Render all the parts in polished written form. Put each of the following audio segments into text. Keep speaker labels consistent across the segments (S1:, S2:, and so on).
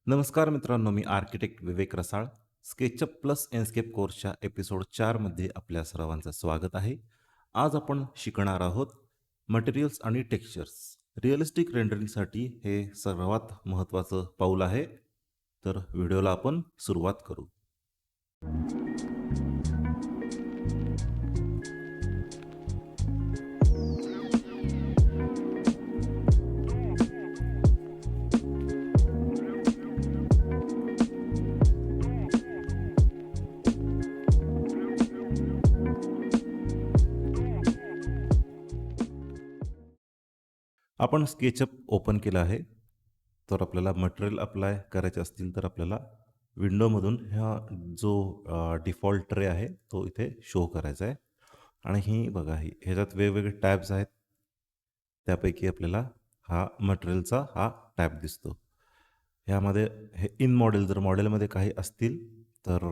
S1: नमस्कार मित्रांनो, मी आर्किटेक्ट विवेक रसाळ. SketchUp plus एन्स्केप कोर्सच्या एपिसोड 4 मध्ये आपल्या सर्वांचं स्वागत आहे. आज आपण शिकणार आहोत मटेरियल्स आणि टेक्स्चर्स. रिअलिस्टिक रेंडरिंगसाठी हे सर्वात महत्त्वाचं पाऊल आहे. तर व्हिडिओला आपण सुरुवात करू. आपण स्केचअप ओपन केलं आहे. तर आपल्याला मटेरियल अप्लाय करायचे असतील तर आपल्याला विंडोमधून ह्या जो डिफॉल्ट ट्रे आहे तो इथे शो करायचा आहे. आणि ही बघा, ह्याच्यात वेगवेगळे टॅब्स आहेत. त्यापैकी आपल्याला हा मटेरियलचा हा टॅब दिसतो. ह्यामध्ये हे इन मॉडेल, जर मॉडेलमध्ये काही असतील तर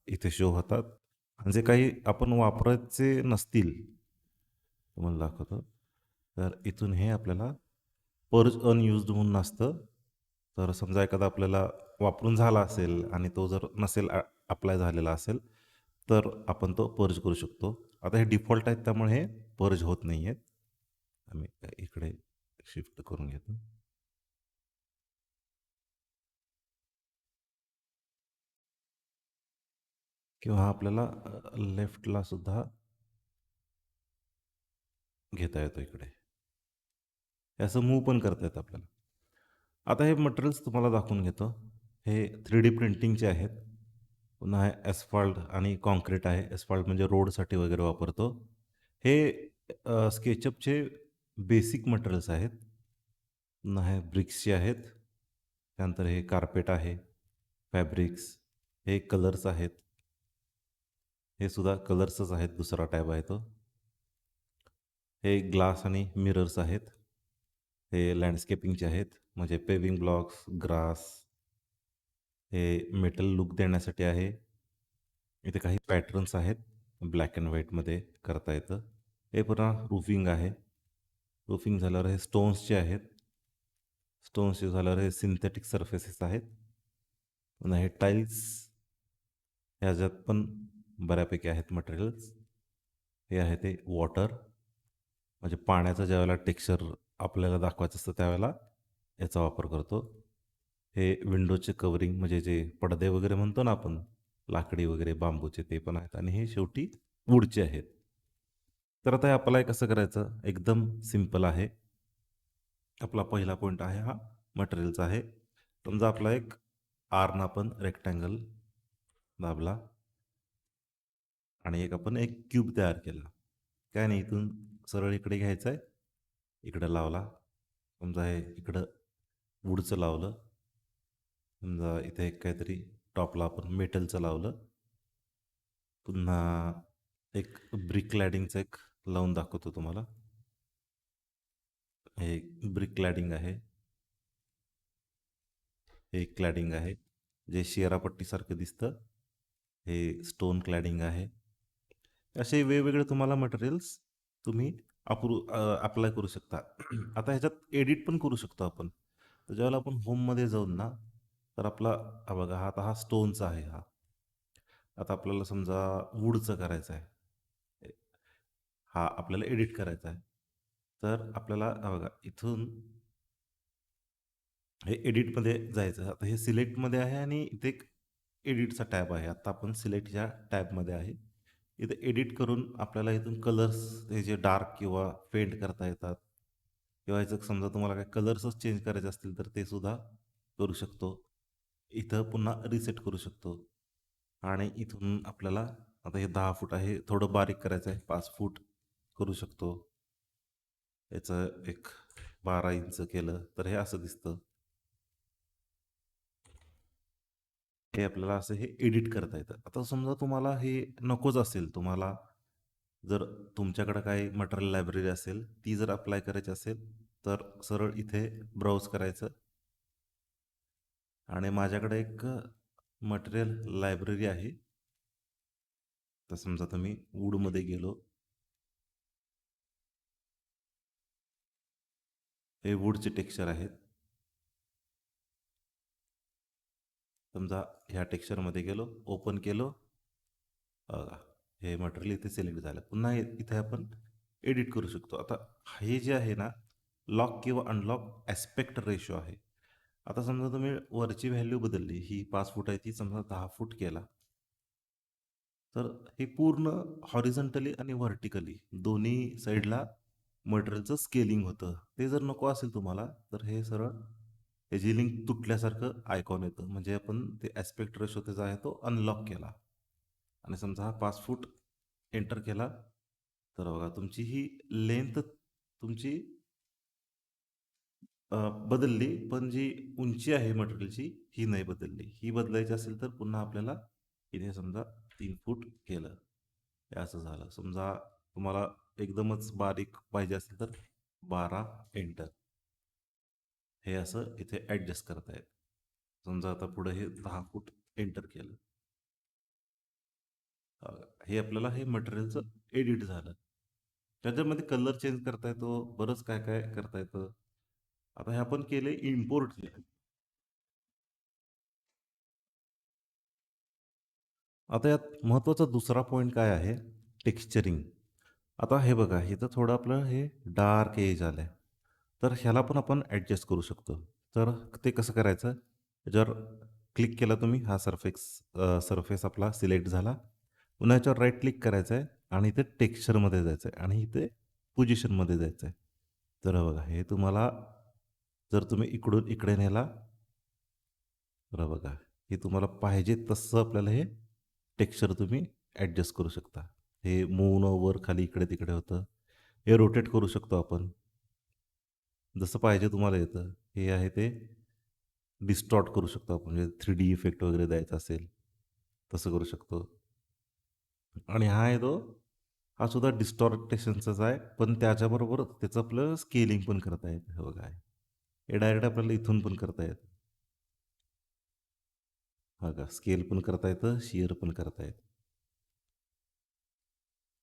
S1: इथे शो होतात. आणि जे काही आपण वापरायचे नसतील तुम्हाला दाखवतो. तर इथून हे आपल्याला पर्ज अनयुज्ड म्हणून असतं. तर समजा एखादा आपल्याला वापरून झाला असेल आणि तो जर नसेल अप्लाय झालेला असेल, तर आपण तो पर्ज करू शकतो. आता हे डिफॉल्ट आहेत त्यामुळे हे पर्ज होत नाही आहेत. आम्ही इकडे शिफ्ट करून घेतो. किंवा आपल्याला लेफ्टला सुद्धा घेता येतो इकडे. हे असं मूव्ह पण करता येतं आपल्याला. आता हे मटेरियल्स तुम्हाला दाखवून घेतो. हे 3D प्रिंटिंगचे आहेत. पुन्हा हे ॲस्फाल्ट आणि काँक्रीट आहे. ॲस्फाल्ट म्हणजे रोडसाठी वगैरे वापरतो. हे SketchUpचे बेसिक मटेरियल्स आहेत. पुन्हा हे ब्रिक्सचे आहेत. त्यानंतर हे कार्पेट आहे, फॅब्रिक्स, हे कलर्स आहेत. हे सुद्धा कलर्सच आहेत, दुसरा टॅब आहे तो. हे ग्लास आणि मिरर्स आहेत. हे लँडस्केपिंगचे आहेत, म्हणजे पेविंग ब्लॉक्स, ग्रास. हे मेटल लुक देण्यासाठी आहे. इथे काही पॅटर्न्स आहेत, ब्लॅक अँड व्हाईटमध्ये करता येतं. हे पुन्हा रूफिंग आहे. रूफिंग झाल्यावर हे स्टोन्सचे आहेत. स्टोन्सचे झाल्यावर हे सिंथेटिक सर्फेसेस आहेत. पुन्हा हे टाईल्स, ह्याच्यात पण बऱ्यापैकी आहेत मटेरियल्स. हे आहे ते वॉटर, म्हणजे पाण्याचं ज्यावेळेला टेक्स्चर आपल्याला दाखवायचं असतं त्यावेळेला याचा वापर करतो. हे विंडोचे कवरिंग, म्हणजे जे पडदे वगैरे म्हणतो ना आपण, लाकडी वगैरे बांबूचे, ते पण आहेत. आणि हे शेवटी वूडचे आहेत. तर आता हे अप्लाय कसं करायचं, एकदम सिंपल आहे. आपला पहिला पॉईंट आहे हा मटेरियलचा आहे. समजा आपला एक आरनं आपण रेक्टँगल दाबला आणि एक क्यूब तयार केला. काय नाही, इथून सरळ इकडे घ्यायचं आहे, इकडं लावला. समजा हे इकडं वूडचं लावलं. समजा इथे एक काहीतरी टॉपला आपण मेटलचं लावलं. पुन्हा एक ब्रिक लॅडिंगचं एक लावून दाखवतो तुम्हाला. हे ब्रिक लॅडिंग आहे, हे क्लॅडिंग आहे, जे शेरापट्टीसारखं दिसतं. हे स्टोन क्लॅडिंग आहे. असे वेगवेगळे तुम्हाला मटेरियल्स तुम्ही अप्लाय करू शकता. आता ह्याच्यात एडिट पण करू शकतो आपण. तर ज्यावेळेला आपण होममध्ये जाऊन ना, तर आपला हा बघा, हा आता हा स्टोनचा आहे हा. आता आपल्याला समजा वूडचं करायचं आहे. हा आपल्याला एडिट करायचा आहे. तर आपल्याला हा बघा, इथून हे एडिटमध्ये जायचं. आता हे सिलेक्टमध्ये आहे आणि इथे एक एडिटचा टॅब आहे. आता आपण सिलेक्ट या टॅबमध्ये आहे. इथे एडिट करून आपल्याला इथून कलर्स हे जे डार्क किंवा फेंट करता येतात, किंवा ह्याचं समजा तुम्हाला काही कलर्सच चेंज करायचे असतील तर ते सुद्धा करू शकतो. इथं पुन्हा रिसेट करू शकतो. आणि इथून आपल्याला आता हे 10 फूट आहे, थोडं बारीक करायचं आहे, 5 फूट करू शकतो. याचं एक 12 इंच केलं तर हे असं दिसतं. हे आपल्याला असं हे एडिट करता येतं. आता समजा तुम्हाला हे नकोच असेल, तुम्हाला जर तुमच्याकडं काही मटेरियल लायब्ररी असेल, ती जर अप्लाय करायची असेल, तर सरळ इथे ब्राउज करायचं. आणि माझ्याकडे एक मटेरियल लायब्ररी आहे. तर समजा तुम्ही वूडमध्ये गेलो, हे वूडचे टेक्स्चर आहेत. समजा ह्या टेक्स्चरमध्ये गेलो, ओपन केलो, बघा हे मटेरियल इथे सिलेक्ट झालं. पुन्हा इथे आपण एडिट करू शकतो. आता हे जे आहे ना, लॉक किंवा अनलॉक ॲस्पेक्ट रेशो आहे. आता समजा तुम्ही वरची व्हॅल्यू बदलली, ही 5 फूट आहे ती समजा 10 फूट केला, तर हे पूर्ण हॉरिझॉन्टली आणि व्हर्टिकली दोन्ही साईडला मटेरियलचं स्केलिंग होतं. ते जर नको असेल तुम्हाला, तर हे सरळ त्याची लिंक तुटल्यासारखं आयकॉन येतं. म्हणजे आपण ते ॲस्पेक्ट रेशो त्याचा आहे तो अनलॉक केला आणि समजा हा 5 फूट एंटर केला, तर बघा तुमची ही लेंथ तुमची बदलली, पण जी उंची आहे मटेरियलची ही नाही बदलली. ही बदलायची असेल तर पुन्हा आपल्याला इथे समजा 3 फूट केलं. हे असं झालं. समजा तुम्हाला एकदमच बारीक पाहिजे असेल तर 12 एंटर. हे असं इथे ॲडजस्ट करता येतं. समजा आता पुढे हे 10 फूट एंटर केलं. हे आपल्याला हे मटेरियलचं एडिट झालं. त्याच्यामध्ये कलर चेंज करता येतो, बरंच काय काय करता येतं. आता हे आपण केले इम्पोर्ट केलं. आता यात महत्त्वाचा दुसरा पॉईंट काय आहे? टेक्स्चरिंग. आता हे बघा, इथं थोडं आपलं हे डार्क एज आलं आहे. तर ह्याला पण आपण ॲडजस्ट करू शकतो. तर ते कसं करायचं? याच्यावर क्लिक केला तुम्ही, हा सरफेस आपला सिलेक्ट झाला. पुन्हा याच्यावर राईट क्लिक करायचं आहे आणि इथे टेक्स्चरमध्ये जायचं आहे आणि इथे पोझिशनमध्ये जायचं आहे. तर बघा, हे तुम्हाला जर तुम्ही इकडून इकडे नेला, तर बघा, हे तुम्हाला पाहिजे तसं आपल्याला हे टेक्स्चर तुम्ही ॲडजस्ट करू शकता. हे मूव्हनं वर खाली इकडे तिकडे होतं. हे रोटेट करू शकतो आपण. जसं पाहिजे तुम्हाला येतं. हे आहे ते डिस्टॉर्ट करू शकतो आपण. म्हणजे 3D इफेक्ट वगैरे द्यायचा असेल, तसं करू शकतो. आणि हा आहे तो, हा सुद्धा डिस्टॉर्टेशनचाच आहे, पण त्याच्याबरोबर त्याचं आपलं स्केलिंग पण करता येतं. हे बघा, हे डायरेक्ट आपल्याला इथून पण करता येतं. बघा, स्केल पण करता येतं, शिअर पण करता येतं.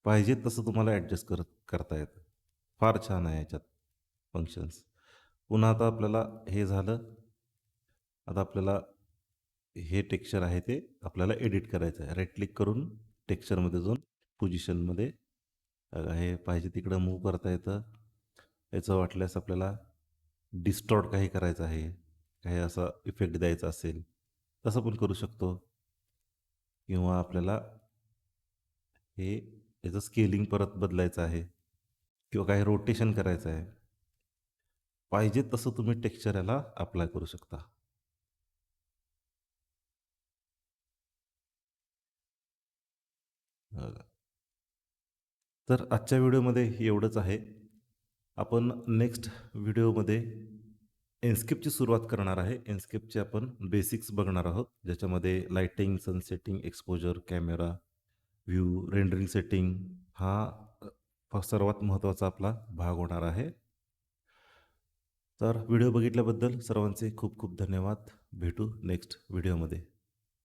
S1: पाहिजे तसं तुम्हाला ॲडजस्ट करता येतं. फार छान आहे याच्यात फंक्शन्स. पुन्हा आता आपल्याला हे झालं. आता आपल्याला हे टेक्स्चर आहे ते आपल्याला एडिट करायचं आहे. राईट क्लिक करून टेक्स्चरमध्ये जाऊन पोझिशनमध्ये हे पाहिजे तिकडं मूव्ह करता येतं. याचं वाटल्यास आपल्याला डिस्टॉर्ट काही करायचं आहे, काही असा इफेक्ट द्यायचा असेल, तसं पण करू शकतो. किंवा आपल्याला हे याचं स्केलिंग परत बदलायचं आहे किंवा काही रोटेशन करायचं आहे. पाहिजे तसं तुम्ही टेक्स्चर याला अप्लाय करू शकता. बघा. तर आजच्या व्हिडिओमध्ये एवढंच आहे. आपण नेक्स्ट व्हिडिओमध्ये एन्स्केपची सुरुवात करणार आहे. एन्स्केपचे आपण बेसिक्स बघणार आहोत, ज्याच्यामध्ये lighting, sunsetting, exposure, camera, view, rendering setting हा सर्वात महत्त्वाचा आपला भाग होणार आहे. तर व्हिडिओ बघितल्याबद्दल सर्वांचे खूप खूप धन्यवाद. भेटू नेक्स्ट व्हिडिओमध्ये.